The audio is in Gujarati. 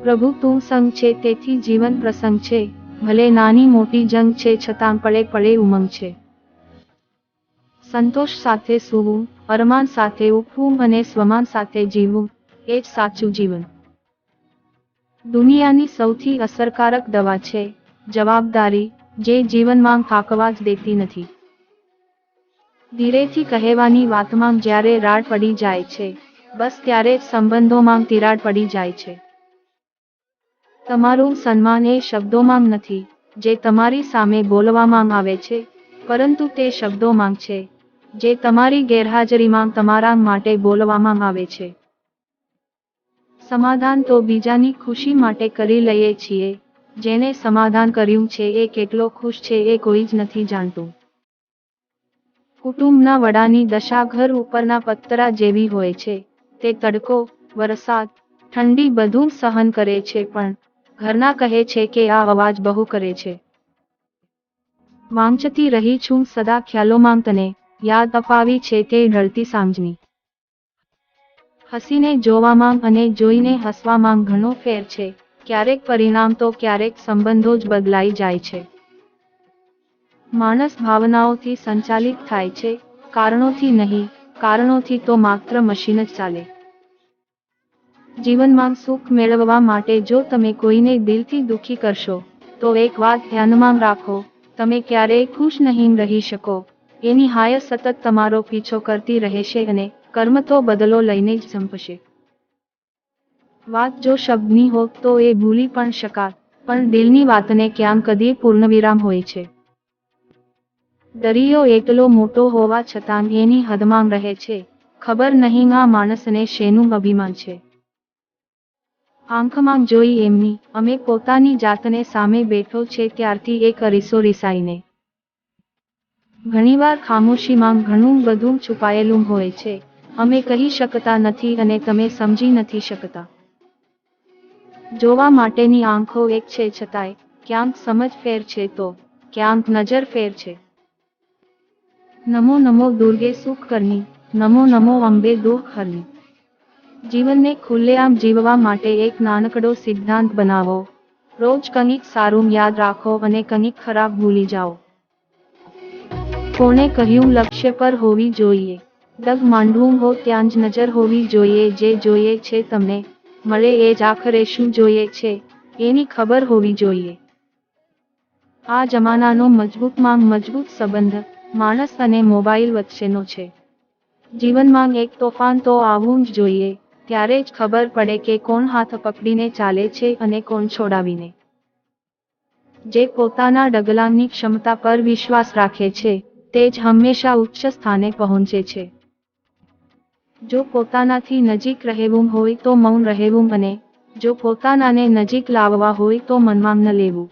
પ્રભુ તું સંગ છે તેથી જીવન પ્રસંગ છે, ભલે નાની મોટી જંગ છે છતાં પળે પળે ઉમંગ છે. સંતોષ સાથે સૂવું, અરમાન સાથે ઉઠવું અને સ્વમાન સાથે જીવવું, એ જ સાચું જીવન. દુનિયાની સૌથી અસરકારક દવા છે જવાબદારી, જે જીવનમાં થાકવા જ દેતી નથી. ધીરેથી કહેવાની વાતમાં જ્યારે રાડ પડી જાય છે, બસ ત્યારે જ સંબંધોમાં તિરાડ પડી જાય છે. તમારું સન્માન એ શબ્દોમાં નથી, જે તમારી સામે બોલવામાં આવે છે, પરંતુ તે શબ્દોમાં છે, જે તમારી ગેરહાજરીમાં તમારા માટે બોલવામાં આવે છે. સમાધાન તો બીજાની ખુશી માટે કરી લઈએ છીએ, જેને સમાધાન કર્યું છે એ કેટલો ખુશ છે એ કોઈ જ નથી જાણતું. કુટુંબના વડાની દશા ઘર ઉપરના પતરા જેવી હોય છે, તે તડકો, વરસાદ, ઠંડી બધું સહન કરે છે, પણ ઘરના કહે છે કે આ અવાજ બહુ કરે છે. વાંચતી રહી છું સદા ખ્યાલોમાં તને, યાદ અપાવી છે તે ઢળતી સાંજની. હસીને જોવામાં અને જોઈને હસવામાં ઘણો ફેર છે, ક્યારેક પરિણામ તો ક્યારેક સંબંધો જ બદલાઈ જાય છે. માણસ ભાવનાઓથી સંચાલિત થાય છે, કારણોથી નહીં, કારણોથી તો માત્ર મશીન જ ચાલે. જીવનમાં સુખ મેળવવા માટે જો તમે કોઈને દિલથી દુખી કરશો, તો એક વાત ધ્યાનમાં રાખો, તમે ક્યારેય ખુશ નહીં રહી શકો. એની હાય સતત તમારો પીછો કરતી રહેશે અને કર્મ તો બદલો લઈને જ સંપશે. વાત જો શબ્દની હોત તો એ ભૂલી પણ શકાત, પણ દિલની વાતને ક્યાં કદી પૂર્ણવિરામ હોય છે. દરિયો એટલો મોટો હોવા છતાં એની હદમાં રહે છે, ખબર નહીં આ માણસને શેનું અભિમાન છે. આંખમાં જોઈ એમની, અમે પોતાની જાતને સામે બેઠો છે ત્યારથી એક અરીસો રીસાઈને. ઘણીવાર ખામોશીમાં ઘણું બધું છુપાયેલું હોય છે, અમે કહી શકતા નથી અને તમે સમજી નથી શકતા. જોવા માટેની આંખો એક છે છતાંય, ક્યાંક સમજ ફેર છે તો ક્યાંક નજર ફેર છે. નમો નમો દુર્ગે સુખ કરની, નમો નમો અંબે દુઃખ હરની. જીવનને ખુલ્લેઆમ જીવવા માટે એક નાનકડો સિદ્ધાંત બનાવો, રોજ કંઈક સારું યાદ રાખો અને કંઈક ખરાબ ભૂલી જાઓ. કોણે કહ્યું લક્ષ્ય પર હોવી જોઈએ, ડગ માંડવું હો ત્યાં જ નજર હોવી જોઈએ. જે જોઈએ છે તમને મળે એ જ આખરે શું જોઈએ છે, એની ખબર હોવી જોઈએ. આ જમાનાનો મજબૂતમાં મજબૂત સંબંધ માણસ અને મોબાઈલ વચ્ચેનો છે. જીવનમાં એક તોફાન તો આવવું જ જોઈએ, ત્યારે જ ખબર પડે કે કોણ હાથ પકડીને ચાલે છે અને કોણ છોડાવીને. જે પોતાના ડગલાંની ક્ષમતા પર વિશ્વાસ રાખે છે, તે જ હંમેશા ઉચ્ચ સ્થાને પહોંચે છે. જો પોતાનાથી નજીક રહેવું હોય તો મૌન રહેવું અને જો પોતાનાને નજીક લાવવા હોય તો મનમાં ન લેવું.